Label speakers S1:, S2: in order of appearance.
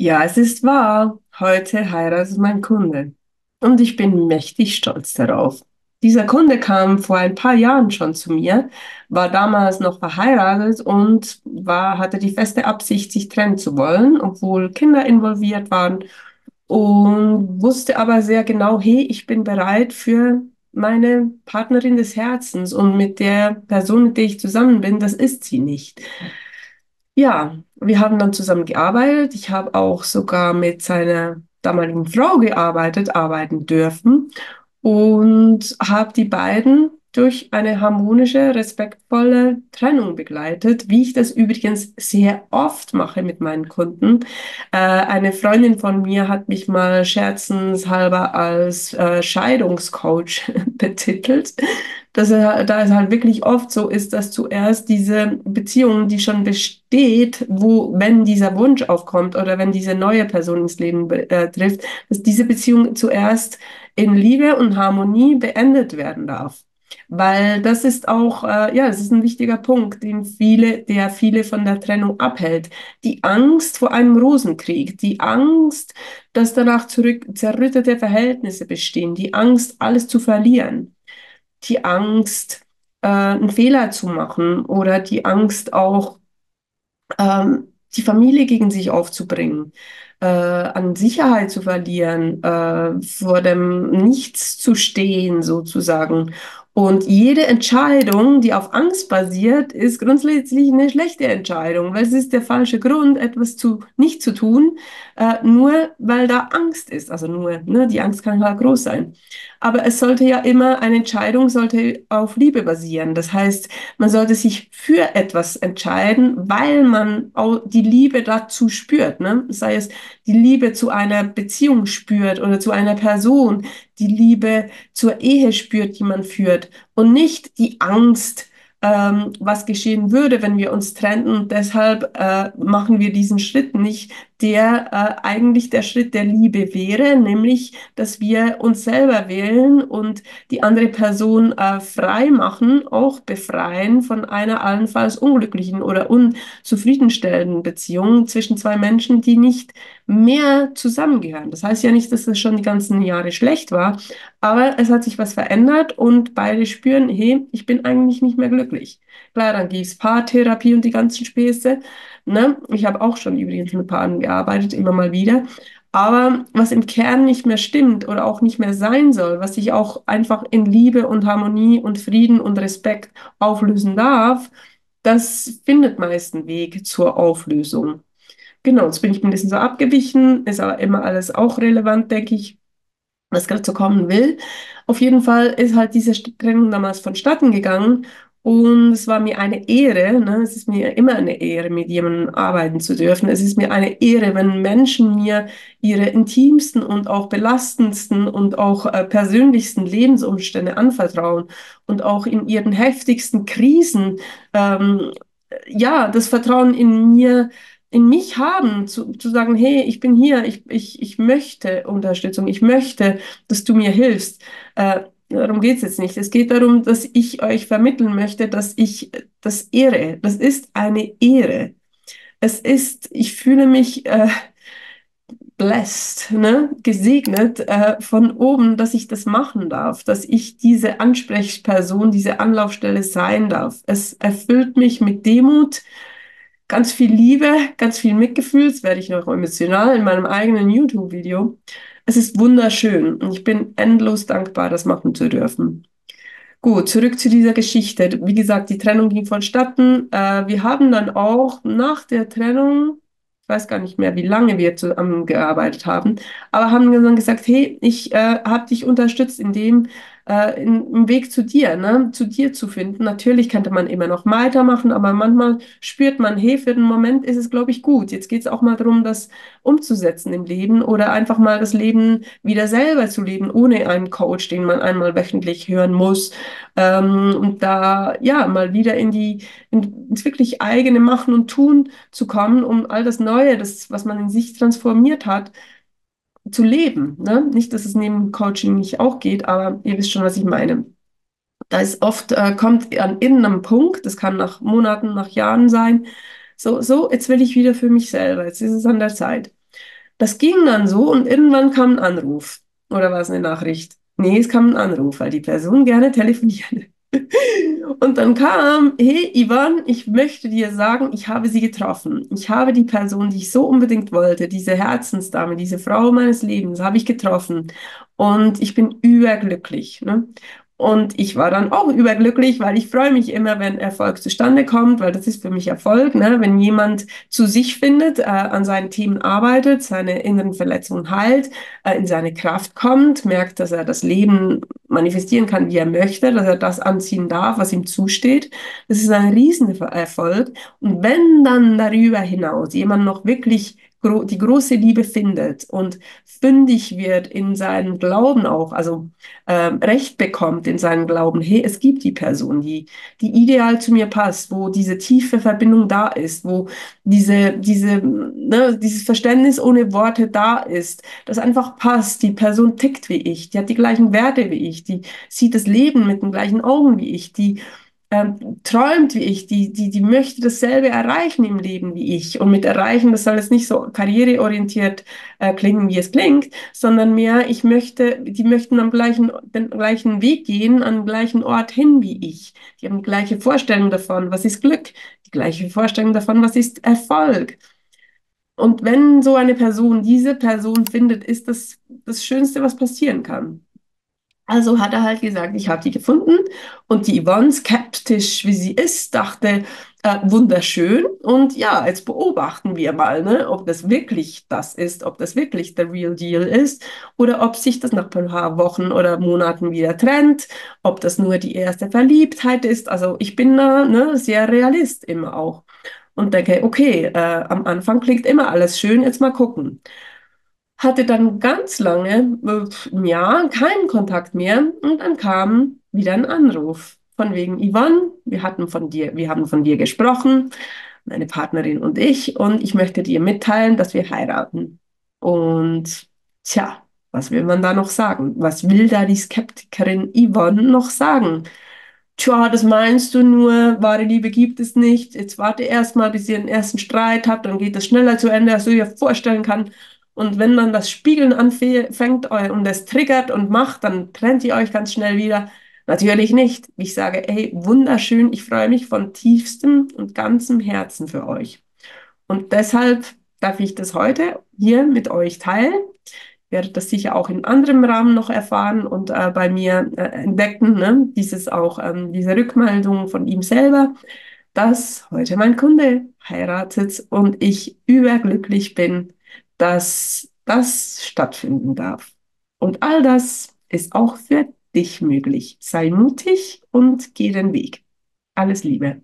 S1: Ja, es ist wahr. Heute heiratet mein Kunde. Und ich bin mächtig stolz darauf. Dieser Kunde kam vor ein paar Jahren schon zu mir, war damals noch verheiratet und hatte die feste Absicht, sich trennen zu wollen, obwohl Kinder involviert waren und wusste aber sehr genau, hey, ich bin bereit für meine Partnerin des Herzens und mit der Person, mit der ich zusammen bin, das ist sie nicht. Ja, wir haben dann zusammen gearbeitet. Ich habe auch sogar mit seiner damaligen Frau arbeiten dürfen und habe die beiden durch eine harmonische, respektvolle Trennung begleitet, wie ich das übrigens sehr oft mache mit meinen Kunden. Eine Freundin von mir hat mich mal scherzenshalber als Scheidungscoach betitelt, da es halt wirklich oft so ist, dass zuerst diese Beziehung, die schon besteht, wo, wenn dieser Wunsch aufkommt oder wenn diese neue Person ins Leben trifft, dass diese Beziehung zuerst in Liebe und Harmonie beendet werden darf. Weil das ist auch, ja, das ist ein wichtiger Punkt, der viele von der Trennung abhält. Die Angst vor einem Rosenkrieg, die Angst, dass danach zerrüttete Verhältnisse bestehen, die Angst, alles zu verlieren, die Angst, einen Fehler zu machen oder die Angst auch, die Familie gegen sich aufzubringen, an Sicherheit zu verlieren, vor dem Nichts zu stehen sozusagen. Und jede Entscheidung, die auf Angst basiert, ist grundsätzlich eine schlechte Entscheidung, weil es ist der falsche Grund, nicht zu tun, nur weil da Angst ist. Also nur, ne, die Angst kann halt groß sein. Aber es sollte ja immer, eine Entscheidung sollte auf Liebe basieren. Das heißt, man sollte sich für etwas entscheiden, weil man auch die Liebe dazu spürt, ne? Sei es die Liebe zu einer Beziehung spürt oder zu einer Person, die Liebe zur Ehe spürt, die man führt und nicht die Angst, was geschehen würde, wenn wir uns trennten. Und deshalb machen wir diesen Schritt nicht, der eigentlich der Schritt der Liebe wäre, nämlich, dass wir uns selber wählen und die andere Person frei machen, auch befreien von einer allenfalls unglücklichen oder unzufriedenstellenden Beziehung zwischen zwei Menschen, die nicht mehr zusammengehören. Das heißt ja nicht, dass es schon die ganzen Jahre schlecht war, aber es hat sich was verändert und beide spüren, hey, ich bin eigentlich nicht mehr glücklich. Klar, dann gibt es Paartherapie und die ganzen Späße. Ne? Ich habe auch schon übrigens mit Paaren gearbeitet, immer mal wieder. Aber was im Kern nicht mehr stimmt oder auch nicht mehr sein soll, was sich auch einfach in Liebe und Harmonie und Frieden und Respekt auflösen darf, das findet meist einen Weg zur Auflösung. Genau, jetzt bin ich ein bisschen so abgewichen, ist aber immer alles auch relevant, denke ich, was gerade so kommen will. Auf jeden Fall ist halt diese Trennung damals vonstatten gegangen und es war mir eine Ehre, ne? Es ist mir immer eine Ehre, mit jemandem arbeiten zu dürfen. Es ist mir eine Ehre, wenn Menschen mir ihre intimsten und auch belastendsten und auch persönlichsten Lebensumstände anvertrauen und auch in ihren heftigsten Krisen, ähm, ja, das Vertrauen in mich haben, zu sagen, hey, ich bin hier, ich möchte Unterstützung, ich möchte, dass du mir hilfst. Darum geht es jetzt nicht. Es geht darum, dass ich euch vermitteln möchte, dass ich das ehre. Das ist eine Ehre. Ich fühle mich blessed, ne? Gesegnet von oben, dass ich das machen darf, dass ich diese Ansprechperson, diese Anlaufstelle sein darf. Es erfüllt mich mit Demut, ganz viel Liebe, ganz viel Mitgefühl. Jetzt werde ich noch emotional in meinem eigenen YouTube-Video. Es ist wunderschön und ich bin endlos dankbar, das machen zu dürfen. Gut, zurück zu dieser Geschichte. Wie gesagt, die Trennung ging vonstatten. Wir haben dann auch nach der Trennung, ich weiß gar nicht mehr, wie lange wir zusammengearbeitet haben, aber haben dann gesagt, hey, ich habe dich unterstützt im Weg zu dir, ne, zu dir zu finden. Natürlich könnte man immer noch weitermachen, aber manchmal spürt man, hey, für den Moment ist es, glaube ich, gut. Jetzt geht es auch mal darum, das umzusetzen im Leben oder einfach mal das Leben wieder selber zu leben, ohne einen Coach, den man einmal wöchentlich hören muss. Und da ja mal wieder ins wirklich eigene Machen und Tun zu kommen, um all das Neue, das, was man in sich transformiert hat, zu leben. Ne? Nicht, dass es neben Coaching nicht auch geht, aber ihr wisst schon, was ich meine. Da ist oft, kommt an irgendeinem Punkt, das kann nach Monaten, nach Jahren sein, so, jetzt will ich wieder für mich selber, jetzt ist es an der Zeit. Das ging dann so und irgendwann kam ein Anruf. Oder war es eine Nachricht? Nee, es kam ein Anruf, weil die Person gerne telefoniert. Und dann kam, hey Ivan, ich möchte dir sagen, ich habe sie getroffen. Ich habe die Person, die ich so unbedingt wollte, diese Herzensdame, diese Frau meines Lebens, habe ich getroffen. Und ich bin überglücklich. Ne? Und ich war dann auch überglücklich, weil ich freue mich immer, wenn Erfolg zustande kommt, weil das ist für mich Erfolg, ne? Wenn jemand zu sich findet, an seinen Themen arbeitet, seine inneren Verletzungen heilt, in seine Kraft kommt, merkt, dass er das Leben manifestieren kann, wie er möchte, dass er das anziehen darf, was ihm zusteht. Das ist ein Riesenerfolg. Und wenn dann darüber hinaus jemand noch wirklich die große Liebe findet und fündig wird in seinem Glauben auch, also Recht bekommt in seinem Glauben, hey, es gibt die Person, die ideal zu mir passt, wo diese tiefe Verbindung da ist, wo dieses Verständnis ohne Worte da ist, das einfach passt. Die Person tickt wie ich, die hat die gleichen Werte wie ich, die sieht das Leben mit den gleichen Augen wie ich, die träumt wie ich, die möchte dasselbe erreichen im Leben wie ich. Und mit erreichen, das soll jetzt nicht so karriereorientiert klingen, wie es klingt, sondern mehr, die möchten den gleichen Weg gehen, an den gleichen Ort hin wie ich. Die haben die gleiche Vorstellung davon, was ist Glück, die gleiche Vorstellung davon, was ist Erfolg. Und wenn so eine Person diese Person findet, ist das das Schönste, was passieren kann. Also hat er halt gesagt, ich habe die gefunden und die Yvonne, skeptisch wie sie ist, dachte, wunderschön. Und ja, jetzt beobachten wir mal, ne, ob das wirklich das ist, ob das wirklich der Real Deal ist oder ob sich das nach ein paar Wochen oder Monaten wieder trennt, ob das nur die erste Verliebtheit ist. Also ich bin da, ne, sehr Realist immer auch und denke, okay, am Anfang klingt immer alles schön, jetzt mal gucken. Hatte dann ganz lange, ein Jahr, keinen Kontakt mehr und dann kam wieder ein Anruf von wegen Yvonne, wir haben von dir gesprochen, meine Partnerin und ich möchte dir mitteilen, dass wir heiraten. Und tja, was will man da noch sagen? Was will da die Skeptikerin Yvonne noch sagen? Tja, das meinst du nur, wahre Liebe gibt es nicht. Jetzt warte erst mal, bis ihr den ersten Streit habt, dann geht das schneller zu Ende, als du dir vorstellen kannst. Und wenn dann das Spiegeln anfängt und es triggert und macht, dann trennt ihr euch ganz schnell wieder. Natürlich nicht. Ich sage, ey, wunderschön, ich freue mich von tiefstem und ganzem Herzen für euch. Und deshalb darf ich das heute hier mit euch teilen. Werde das sicher auch in anderem Rahmen noch erfahren und bei mir entdecken, ne? Diese Rückmeldung von ihm selber, dass heute mein Kunde heiratet und ich überglücklich bin, dass das stattfinden darf. Und all das ist auch für dich möglich. Sei mutig und geh den Weg. Alles Liebe.